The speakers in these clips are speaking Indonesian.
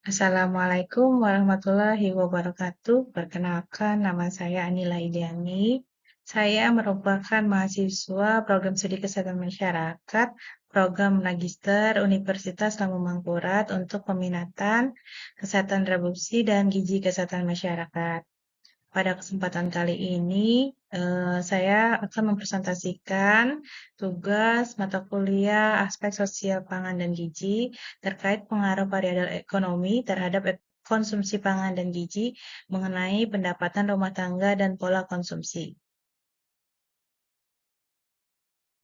Assalamualaikum warahmatullahi wabarakatuh. Perkenalkan, nama saya Anila Idiani. Saya merupakan mahasiswa program studi kesehatan masyarakat, program magister Universitas Lambung Mangkurat untuk peminatan kesehatan reproduksi dan gizi kesehatan masyarakat. Pada kesempatan kali ini, saya akan mempresentasikan tugas mata kuliah aspek sosial pangan dan gizi terkait pengaruh variabel ekonomi terhadap konsumsi pangan dan gizi mengenai pendapatan rumah tangga dan pola konsumsi.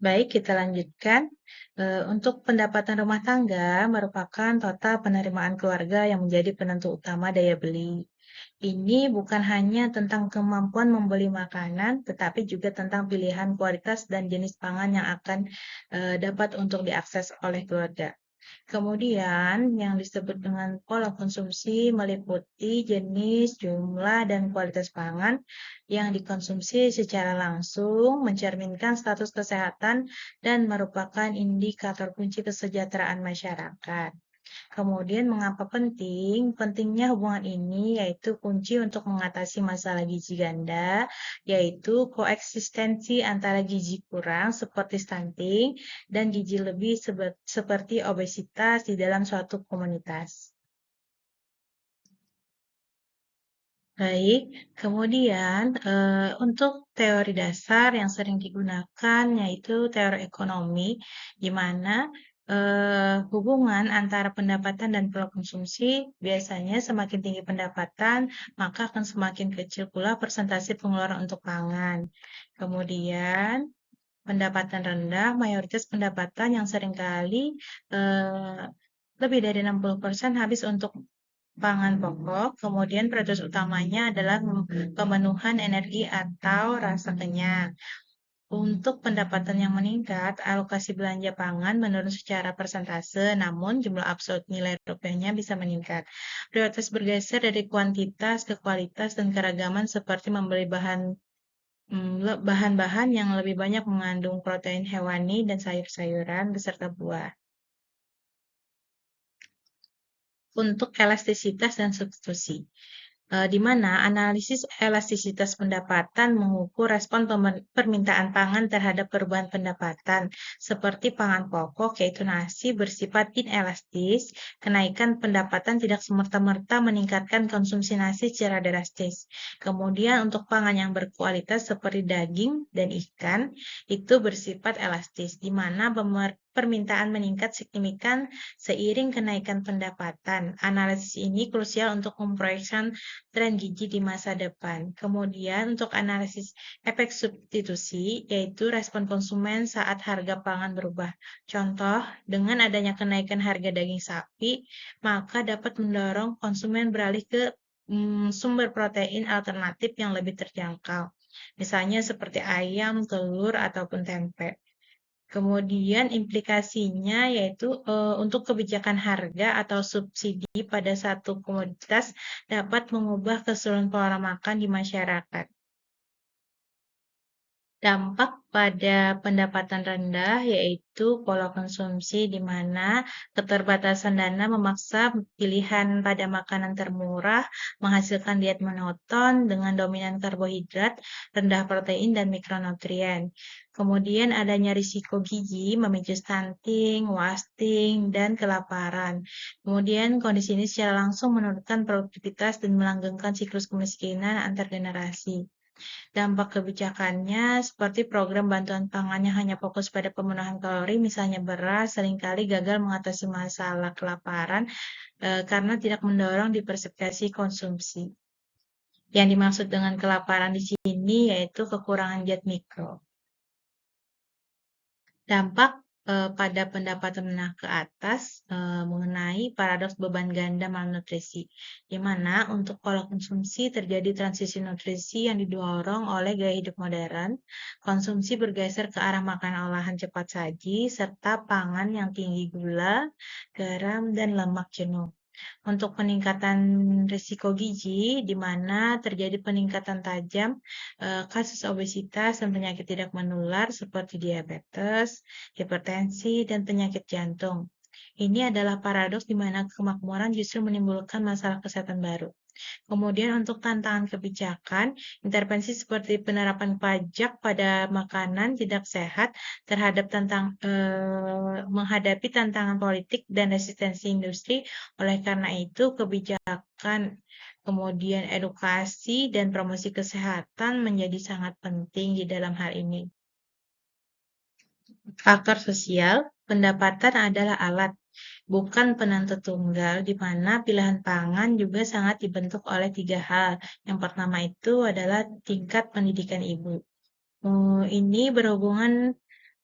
Baik, kita lanjutkan. Untuk pendapatan rumah tangga merupakan total penerimaan keluarga yang menjadi penentu utama daya beli. Ini bukan hanya tentang kemampuan membeli makanan, tetapi juga tentang pilihan kualitas dan jenis pangan yang akan dapat untuk diakses oleh keluarga. Kemudian, yang disebut dengan pola konsumsi meliputi jenis, jumlah, dan kualitas pangan yang dikonsumsi secara langsung, mencerminkan status kesehatan, dan merupakan indikator kunci kesejahteraan masyarakat. Kemudian mengapa penting? Pentingnya hubungan ini yaitu kunci untuk mengatasi masalah gizi ganda, yaitu koeksistensi antara gizi kurang seperti stunting dan gizi lebih seperti obesitas di dalam suatu komunitas. Baik, kemudian untuk teori dasar yang sering digunakan yaitu teori ekonomi, di mana hubungan antara pendapatan dan pola konsumsi biasanya semakin tinggi pendapatan, maka akan semakin kecil pula persentase pengeluaran untuk pangan. Kemudian pendapatan rendah, mayoritas pendapatan yang seringkali eh, lebih dari 60% habis untuk pangan pokok, kemudian prioritas utamanya adalah pemenuhan energi atau rasa kenyang. Untuk pendapatan yang meningkat, alokasi belanja pangan menurun secara persentase, namun jumlah absolut nilai rupiahnya bisa meningkat. Prioritas bergeser dari kuantitas ke kualitas dan keragaman seperti membeli bahan-bahan yang lebih banyak mengandung protein hewani dan sayur-sayuran beserta buah. Untuk elastisitas dan substitusi, di mana analisis elastisitas pendapatan mengukur respon permintaan pangan terhadap perubahan pendapatan, seperti pangan pokok yaitu nasi bersifat inelastis, kenaikan pendapatan tidak semerta-merta meningkatkan konsumsi nasi secara drastis. Kemudian untuk pangan yang berkualitas seperti daging dan ikan, itu bersifat elastis, di mana permintaan meningkat signifikan seiring kenaikan pendapatan. Analisis ini krusial untuk memproyeksikan tren gizi di masa depan. Kemudian untuk analisis efek substitusi, yaitu respon konsumen saat harga pangan berubah. Contoh, dengan adanya kenaikan harga daging sapi, maka dapat mendorong konsumen beralih ke sumber protein alternatif yang lebih terjangkau. Misalnya seperti ayam, telur, ataupun tempe. Kemudian implikasinya yaitu untuk kebijakan harga atau subsidi pada satu komoditas dapat mengubah keseluruhan pola makan di masyarakat. Dampak pada pendapatan rendah yaitu pola konsumsi di mana keterbatasan dana memaksa pilihan pada makanan termurah, menghasilkan diet monoton dengan dominan karbohidrat, rendah protein dan mikronutrien. Kemudian adanya risiko gizi memicu stunting, wasting, dan kelaparan. Kemudian kondisi ini secara langsung menurunkan produktivitas dan melanggengkan siklus kemiskinan antar generasi. Dampak kebijakannya seperti program bantuan pangan yang hanya fokus pada pemenuhan kalori, misalnya beras, seringkali gagal mengatasi masalah kelaparan karena tidak mendorong diversifikasi konsumsi. Yang dimaksud dengan kelaparan di sini yaitu kekurangan zat mikro. Dampak pada pendapatan menengah ke atas mengenai paradoks beban ganda malnutrisi, di mana untuk pola konsumsi terjadi transisi nutrisi yang didorong oleh gaya hidup modern, konsumsi bergeser ke arah makanan olahan cepat saji, serta pangan yang tinggi gula, garam, dan lemak jenuh. Untuk peningkatan risiko gizi, di mana terjadi peningkatan tajam kasus obesitas dan penyakit tidak menular seperti diabetes, hipertensi, dan penyakit jantung. Ini adalah paradoks di mana kemakmuran justru menimbulkan masalah kesehatan baru. Kemudian untuk tantangan kebijakan, intervensi seperti penerapan pajak pada makanan tidak sehat terhadap menghadapi tantangan politik dan resistensi industri. Oleh karena itu, kebijakan, kemudian edukasi dan promosi kesehatan menjadi sangat penting di dalam hal ini. Faktor sosial, pendapatan adalah alat, bukan penentu tunggal, di mana pilihan pangan juga sangat dibentuk oleh tiga hal. Yang pertama itu adalah tingkat pendidikan ibu. Ini berhubungan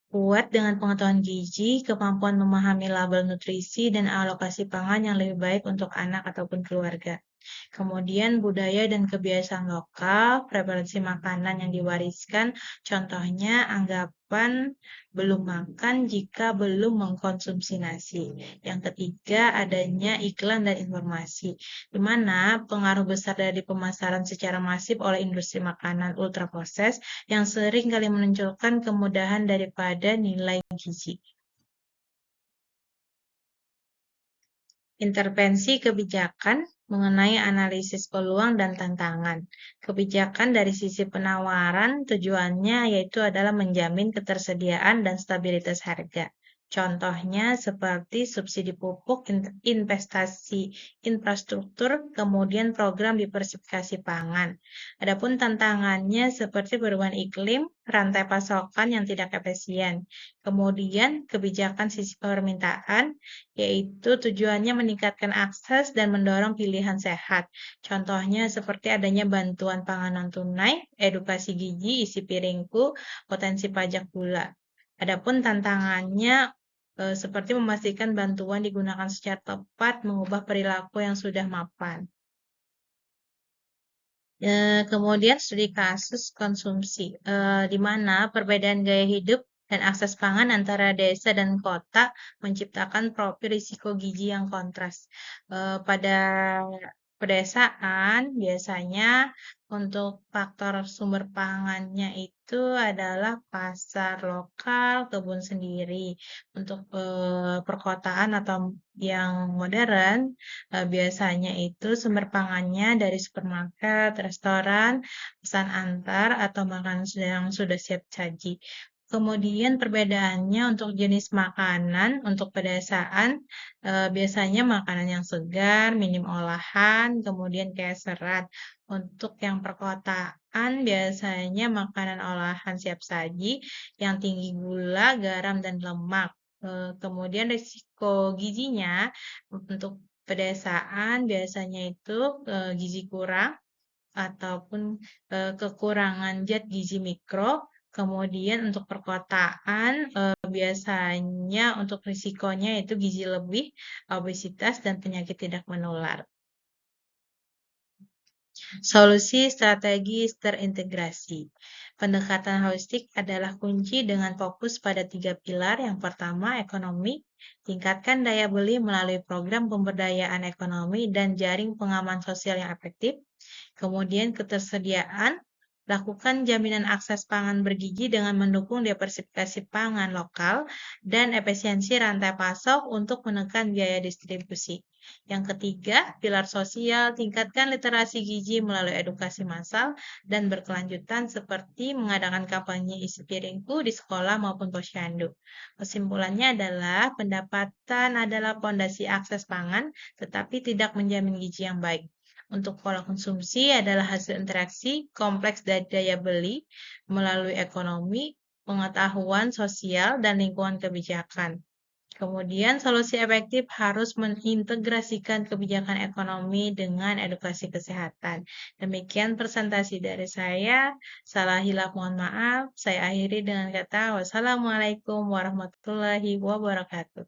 kuat dengan pengetahuan gizi, kemampuan memahami label nutrisi, dan alokasi pangan yang lebih baik untuk anak ataupun keluarga. Kemudian budaya dan kebiasaan lokal, preferensi makanan yang diwariskan, contohnya anggapan belum makan jika belum mengkonsumsi nasi. Yang ketiga, adanya iklan dan informasi, di mana pengaruh besar dari pemasaran secara masif oleh industri makanan ultraproses yang sering kali menunjukkan kemudahan daripada nilai gizi. Intervensi kebijakan mengenai analisis peluang dan tantangan. Kebijakan dari sisi penawaran tujuannya yaitu adalah menjamin ketersediaan dan stabilitas harga. Contohnya seperti subsidi pupuk, investasi infrastruktur, kemudian program diversifikasi pangan. Adapun tantangannya seperti perubahan iklim, rantai pasokan yang tidak efisien. Kemudian kebijakan sisi permintaan, yaitu tujuannya meningkatkan akses dan mendorong pilihan sehat. Contohnya seperti adanya bantuan panganan tunai, edukasi gizi, isi piringku, potensi pajak gula. Adapun tantangannya seperti memastikan bantuan digunakan secara tepat, mengubah perilaku yang sudah mapan. Kemudian studi kasus konsumsi, di mana perbedaan gaya hidup dan akses pangan antara desa dan kota menciptakan profil risiko gizi yang kontras. Pada pedesaan, biasanya untuk faktor sumber pangannya itu adalah pasar lokal, kebun sendiri. Untuk perkotaan atau yang modern, biasanya itu sumber pangannya dari supermarket, restoran, pesan antar, atau makanan yang sudah siap saji. Kemudian perbedaannya untuk jenis makanan, untuk pedesaan, biasanya makanan yang segar, minim olahan, kemudian kayak serat. Untuk yang perkotaan, biasanya makanan olahan siap saji, yang tinggi gula, garam, dan lemak. Kemudian risiko gizinya untuk pedesaan biasanya itu gizi kurang ataupun kekurangan zat gizi mikro. Kemudian untuk perkotaan biasanya untuk risikonya itu gizi lebih, obesitas, dan penyakit tidak menular. Solusi strategis terintegrasi. Pendekatan holistik adalah kunci dengan fokus pada tiga pilar. Yang pertama, ekonomi. Tingkatkan daya beli melalui program pemberdayaan ekonomi dan jaring pengaman sosial yang efektif. Kemudian ketersediaan. Lakukan jaminan akses pangan bergizi dengan mendukung diversifikasi pangan lokal dan efisiensi rantai pasok untuk menekan biaya distribusi. Yang ketiga, pilar sosial, tingkatkan literasi gizi melalui edukasi massal dan berkelanjutan seperti mengadakan kampanye isi piringku di sekolah maupun posyandu. Kesimpulannya adalah pendapatan adalah fondasi akses pangan, tetapi tidak menjamin gizi yang baik. Untuk pola konsumsi adalah hasil interaksi kompleks dari daya beli melalui ekonomi, pengetahuan sosial, dan lingkungan kebijakan. Kemudian solusi efektif harus mengintegrasikan kebijakan ekonomi dengan edukasi kesehatan. Demikian presentasi dari saya. Salah hilaf mohon maaf. Saya akhiri dengan kata wassalamualaikum warahmatullahi wabarakatuh.